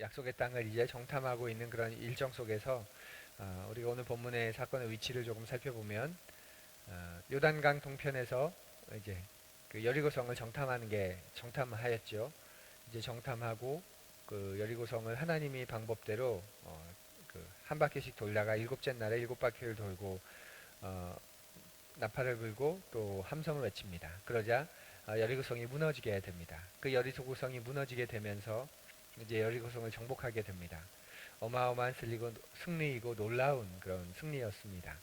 약속의 땅을 이제 정탐하고 있는 그런 일정 속에서 우리가 오늘 본문의 사건의 위치를 조금 살펴보면 요단강 동편에서 이제 그 여리고성을 정탐하였죠. 이제 정탐하고 그 여리고성을 하나님이 방법대로 그한 바퀴씩 돌다가 일곱째 날에 일곱 바퀴를 돌고 어, 나팔을 불고 또 함성을 외칩니다. 그러자 여리고성이 무너지게 됩니다. 그 여리고성이 무너지게 되면서 이제 여리고성을 정복하게 됩니다. 어마어마한 승리이고 놀라운 그런 승리였습니다.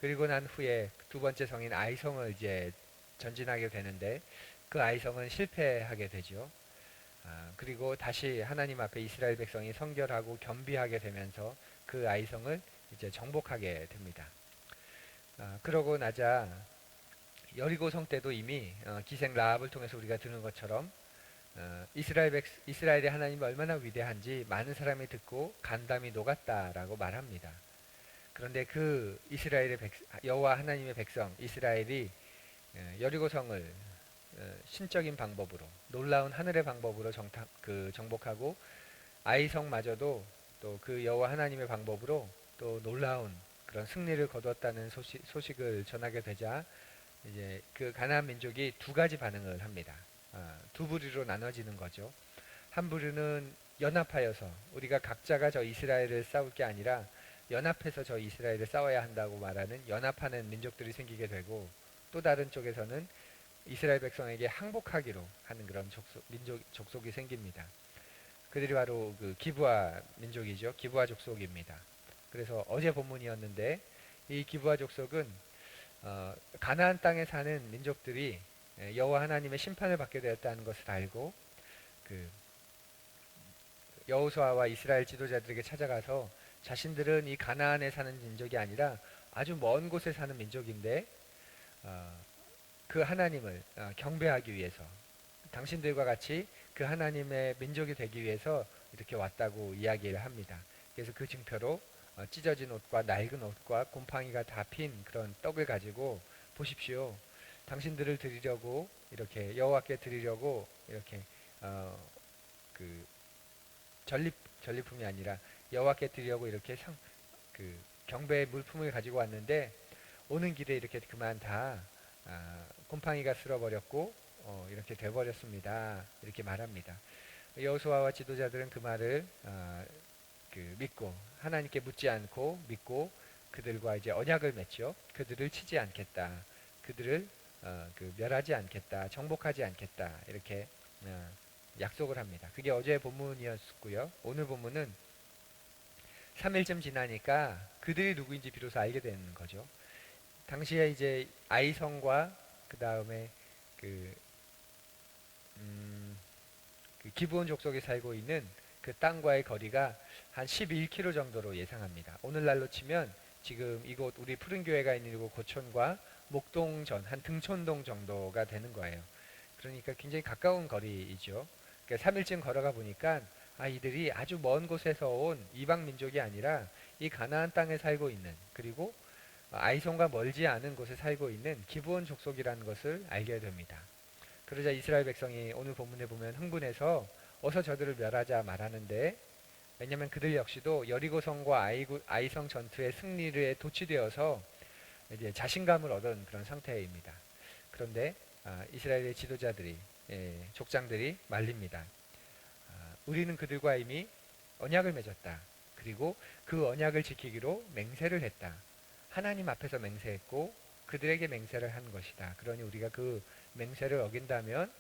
그리고 난 후에 두 번째 성인 아이성을 이제 전진하게 되는데 그 아이성은 실패하게 되죠. 그리고 다시 하나님 앞에 이스라엘 백성이 성결하고 겸비하게 되면서 그 아이성을 이제 정복하게 됩니다. 그러고 나자 여리고성 때도 이미 기생 라합을 통해서 우리가 들은 것처럼 이스라엘의 하나님이 얼마나 위대한지 많은 사람이 듣고 간담이 녹았다라고 말합니다. 그런데 그 여호와 하나님의 백성 이스라엘이 여리고성을 신적인 방법으로 놀라운 하늘의 방법으로 정복하고 아이성마저도 또 그 여호와 하나님의 방법으로 또 놀라운 그런 승리를 거두었다는 소식을 전하게 되자 이제 그 가나안 민족이 두 가지 반응을 합니다. 두 부류로 나눠지는 거죠. 한 부류는 연합하여서 우리가 각자가 저 이스라엘을 싸울 게 아니라 연합해서 저 이스라엘을 싸워야 한다고 말하는 연합하는 민족들이 생기게 되고 또 다른 쪽에서는 이스라엘 백성에게 항복하기로 하는 그런 족속이 생깁니다. 그들이 바로 그 기브아 민족이죠. 기브아 족속입니다. 그래서 어제 본문이었는데 이 기브아 족속은 가나안 땅에 사는 민족들이 여호와 하나님의 심판을 받게 되었다는 것을 알고 그 여호수아와 이스라엘 지도자들에게 찾아가서 자신들은 이 가나안에 사는 민족이 아니라 아주 먼 곳에 사는 민족인데 그 하나님을 경배하기 위해서 당신들과 같이 그 하나님의 민족이 되기 위해서 이렇게 왔다고 이야기를 합니다. 그래서 그 증표로 찢어진 옷과 낡은 옷과 곰팡이가 다 핀 그런 떡을 가지고 보십시오. 당신들을 드리려고 이렇게 여호와께 드리려고 이렇게 그 전리품이 아니라 여호와께 드리려고 이렇게 그 경배의 물품을 가지고 왔는데 오는 길에 이렇게 그만 다 곰팡이가 쓸어버렸고 이렇게 돼버렸습니다. 이렇게 말합니다. 여호수아와 지도자들은 그 말을 믿고 하나님께 묻지 않고 믿고 그들과 이제 언약을 맺죠. 그들을 치지 않겠다. 그들을 멸하지 않겠다. 정복하지 않겠다. 이렇게 약속을 합니다. 그게 어제의 본문이었고요. 오늘 본문은 3일쯤 지나니까 그들이 누구인지 비로소 알게 되는 거죠. 당시에 이제 아이성과 그 다음에 그, 그 기브온 족속이 살고 있는 그 땅과의 거리가 한 11km 정도로 예상합니다. 오늘날로 치면 지금 이곳 우리 푸른교회가 있는 이곳 고촌과 목동전 한 등촌동 정도가 되는 거예요. 그러니까 굉장히 가까운 거리이죠. 그러니까 3일쯤 걸어가 보니까 이들이 아주 먼 곳에서 온 이방 민족이 아니라 이 가나안 땅에 살고 있는 그리고 아이송과 멀지 않은 곳에 살고 있는 기브온 족속이라는 것을 알게 됩니다. 그러자 이스라엘 백성이 오늘 본문에 보면 흥분해서 어서 저들을 멸하자 말하는데 왜냐하면 그들 역시도 여리고성과 아이성 전투의 승리에 도취되어서 이제 자신감을 얻은 그런 상태입니다. 그런데 이스라엘의 지도자들이 족장들이 말립니다. 우리는 그들과 이미 언약을 맺었다. 그리고 그 언약을 지키기로 맹세를 했다. 하나님 앞에서 맹세했고 그들에게 맹세를 한 것이다. 그러니 우리가 그 맹세를 어긴다면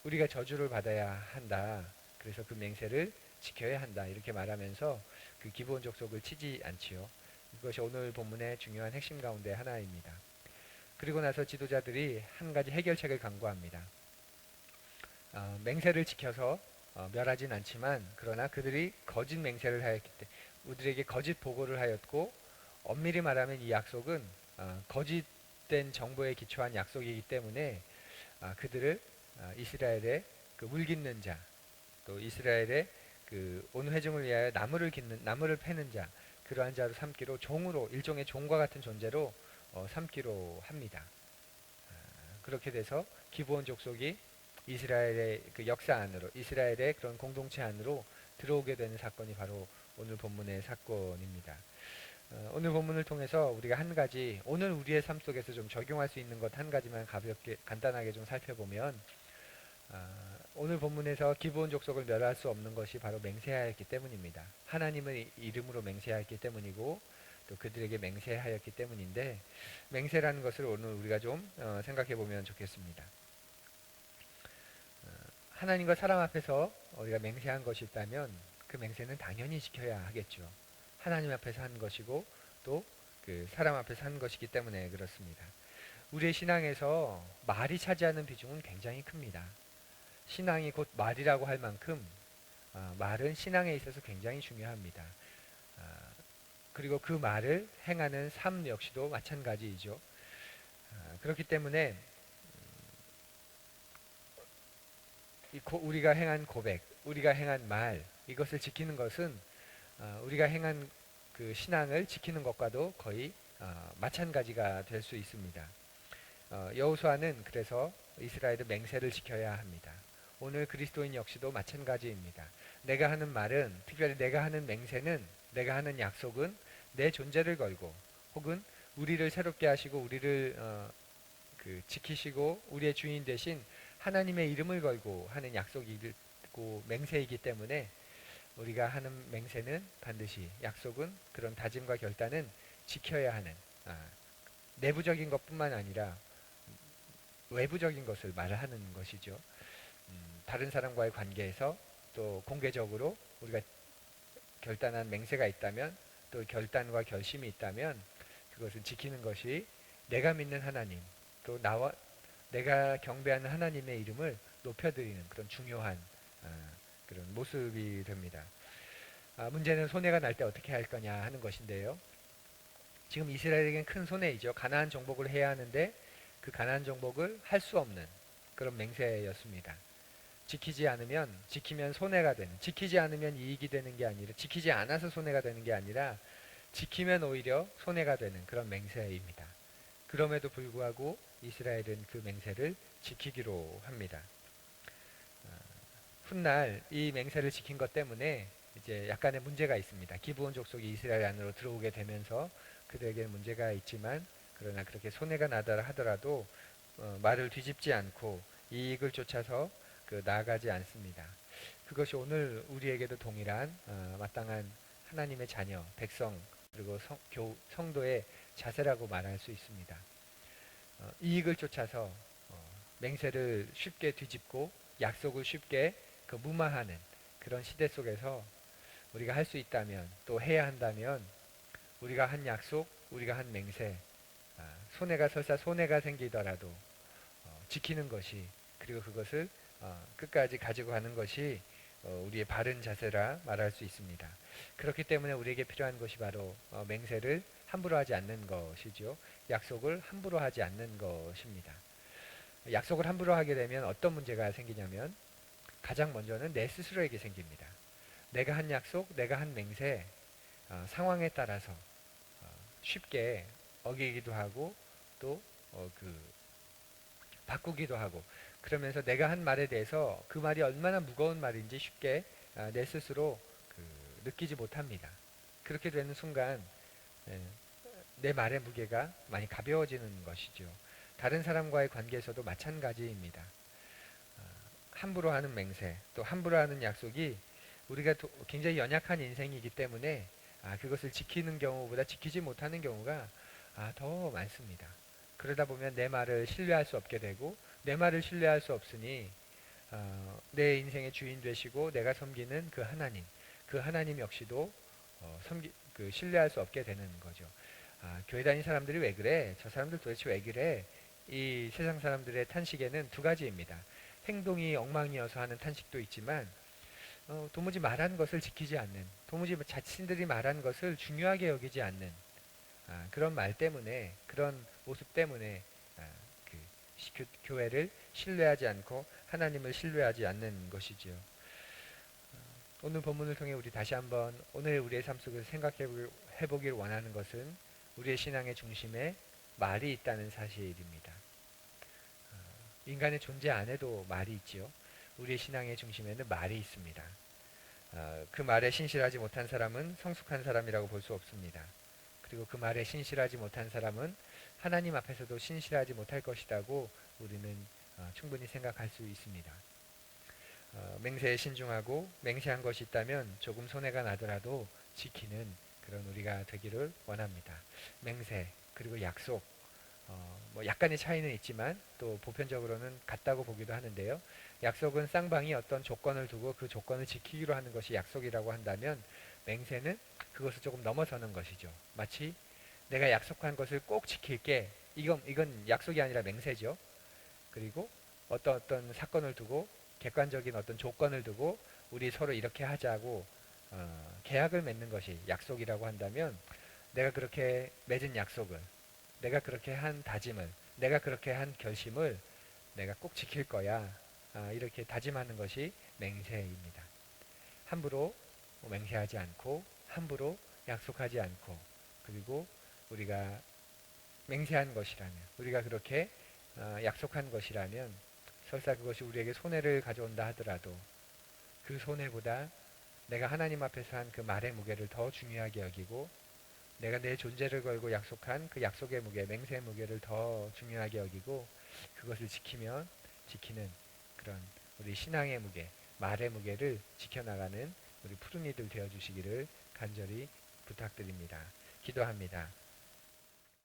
우리가 저주를 받아야 한다. 그래서 그 맹세를 지켜야 한다. 이렇게 말하면서 그 기브온 족속을 치지 않지요. 이것이 오늘 본문의 중요한 핵심 가운데 하나입니다. 그리고 나서 지도자들이 한 가지 해결책을 강구합니다. 맹세를 지켜서 멸하진 않지만 그러나 그들이 거짓 맹세를 하였기 때문에 우리에게 거짓 보고를 하였고 엄밀히 말하면 이 약속은 거짓된 정보에 기초한 약속이기 때문에 그들을 이스라엘의 그 물깃는 자, 또 이스라엘의 그 온 회중을 위하여 나무를 패는 자, 그러한 자로 삼기로 종으로 일종의 종과 같은 존재로 삼기로 합니다. 그렇게 돼서 기브온 족속이 이스라엘의 그 역사 안으로, 이스라엘의 그런 공동체 안으로 들어오게 되는 사건이 바로 오늘 본문의 사건입니다. 오늘 본문을 통해서 우리가 한 가지, 오늘 우리의 삶 속에서 좀 적용할 수 있는 것 한 가지만 가볍게 간단하게 좀 살펴보면, 오늘 본문에서 기브온 족속을 멸할 수 없는 것이 바로 맹세하였기 때문입니다. 하나님의 이름으로 맹세하였기 때문이고 또 그들에게 맹세하였기 때문인데, 맹세라는 것을 오늘 우리가 좀 생각해 보면 좋겠습니다. 하나님과 사람 앞에서 우리가 맹세한 것이 있다면 그 맹세는 당연히 지켜야 하겠죠. 하나님 앞에서 한 것이고 또 그 사람 앞에서 한 것이기 때문에 그렇습니다. 우리의 신앙에서 말이 차지하는 비중은 굉장히 큽니다. 신앙이 곧 말이라고 할 만큼 말은 신앙에 있어서 굉장히 중요합니다. 그리고 그 말을 행하는 삶 역시도 마찬가지이죠. 그렇기 때문에 우리가 행한 고백, 우리가 행한 말, 이것을 지키는 것은 우리가 행한 그 신앙을 지키는 것과도 거의 마찬가지가 될 수 있습니다. 여호수아는 그래서 이스라엘의 맹세를 지켜야 합니다. 오늘 그리스도인 역시도 마찬가지입니다. 내가 하는 말은, 특별히 내가 하는 맹세는, 내가 하는 약속은 내 존재를 걸고 혹은 우리를 새롭게 하시고 우리를 지키시고 우리의 주인 되신 하나님의 이름을 걸고 하는 약속이고 맹세이기 때문에 우리가 하는 맹세는 반드시, 약속은, 그런 다짐과 결단은 지켜야 하는, 내부적인 것뿐만 아니라 외부적인 것을 말하는 것이죠. 다른 사람과의 관계에서 또 공개적으로 우리가 결단한 맹세가 있다면, 또 결단과 결심이 있다면 그것을 지키는 것이 내가 믿는 하나님, 또 내가 경배하는 하나님의 이름을 높여드리는 그런 중요한 그런 모습이 됩니다. 문제는 손해가 날 때 어떻게 할 거냐 하는 것인데요. 지금 이스라엘에겐 큰 손해이죠. 가나안 정복을 해야 하는데 그 가나안 정복을 할 수 없는 그런 맹세였습니다. 지키면 손해가 되는, 지키지 않으면 이익이 되는 게 아니라, 지키지 않아서 손해가 되는 게 아니라 지키면 오히려 손해가 되는 그런 맹세입니다. 그럼에도 불구하고 이스라엘은 그 맹세를 지키기로 합니다. 훗날 이 맹세를 지킨 것 때문에 이제 약간의 문제가 있습니다. 기브온 족속이 이스라엘 안으로 들어오게 되면서 그들에게 문제가 있지만, 그러나 그렇게 손해가 나더라 하더라도 말을 뒤집지 않고 이익을 쫓아서 나아가지 않습니다. 그것이 오늘 우리에게도 동일한 마땅한 하나님의 자녀, 백성, 그리고 성도의 자세라고 말할 수 있습니다. 이익을 쫓아서 맹세를 쉽게 뒤집고 약속을 쉽게 무마하는 그런 시대 속에서 우리가 할 수 있다면, 또 해야 한다면, 우리가 한 약속, 우리가 한 맹세, 설사 손해가 생기더라도 지키는 것이, 그리고 그것을 끝까지 가지고 가는 것이 우리의 바른 자세라 말할 수 있습니다. 그렇기 때문에 우리에게 필요한 것이 바로 맹세를 함부로 하지 않는 것이죠. 약속을 함부로 하지 않는 것입니다. 약속을 함부로 하게 되면 어떤 문제가 생기냐면, 가장 먼저는 내 스스로에게 생깁니다. 내가 한 약속, 내가 한 맹세, 상황에 따라서 쉽게 어기기도 하고 또 바꾸기도 하고, 그러면서 내가 한 말에 대해서 그 말이 얼마나 무거운 말인지 쉽게 내 스스로 느끼지 못합니다. 그렇게 되는 순간 내 말의 무게가 많이 가벼워지는 것이죠. 다른 사람과의 관계에서도 마찬가지입니다. 함부로 하는 맹세, 또 함부로 하는 약속이 우리가 굉장히 연약한 인생이기 때문에 그것을 지키는 경우보다 지키지 못하는 경우가 더 많습니다. 그러다 보면 내 말을 신뢰할 수 없게 되고, 내 말을 신뢰할 수 없으니 내 인생의 주인 되시고 내가 섬기는 그 하나님 역시도 신뢰할 수 없게 되는 거죠. 교회 다니는 사람들이 왜 그래? 저 사람들 도대체 왜 그래? 이 세상 사람들의 탄식에는 두 가지입니다. 행동이 엉망이어서 하는 탄식도 있지만, 도무지 말한 것을 지키지 않는, 도무지 자신들이 말한 것을 중요하게 여기지 않는 그런 말 때문에, 그런 모습 때문에 교회를 신뢰하지 않고 하나님을 신뢰하지 않는 것이지요. 오늘 본문을 통해 우리 다시 한번 오늘 우리의 삶 속에서 생각해 보길 원하는 것은 우리의 신앙의 중심에 말이 있다는 사실입니다. 인간의 존재 안에도 말이 있지요. 우리의 신앙의 중심에는 말이 있습니다. 그 말에 신실하지 못한 사람은 성숙한 사람이라고 볼 수 없습니다. 그리고 그 말에 신실하지 못한 사람은 하나님 앞에서도 신실하지 못할 것이라고 우리는 충분히 생각할 수 있습니다. 맹세에 신중하고 맹세한 것이 있다면 조금 손해가 나더라도 지키는 그런 우리가 되기를 원합니다. 맹세 그리고 약속 뭐 약간의 차이는 있지만 또 보편적으로는 같다고 보기도 하는데요. 약속은 쌍방이 어떤 조건을 두고 그 조건을 지키기로 하는 것이 약속이라고 한다면 맹세는 그것을 조금 넘어서는 것이죠. 마치 내가 약속한 것을 꼭 지킬게. 이건 약속이 아니라 맹세죠. 그리고 어떤 사건을 두고 객관적인 어떤 조건을 두고 우리 서로 이렇게 하자고 계약을 맺는 것이 약속이라고 한다면 내가 그렇게 맺은 약속을 내가 그렇게 한 다짐을 내가 그렇게 한 결심을 내가 꼭 지킬 거야. 이렇게 다짐하는 것이 맹세입니다. 함부로 맹세하지 않고 함부로 약속하지 않고 그리고 우리가 맹세한 것이라면 우리가 그렇게 약속한 것이라면 설사 그것이 우리에게 손해를 가져온다 하더라도 그 손해보다 내가 하나님 앞에서 한 그 말의 무게를 더 중요하게 여기고 내가 내 존재를 걸고 약속한 그 약속의 무게, 맹세의 무게를 더 중요하게 여기고 그것을 지키면 지키는 그런 우리 신앙의 무게, 말의 무게를 지켜나가는 우리 푸른이들 되어주시기를 간절히 부탁드립니다. 기도합니다.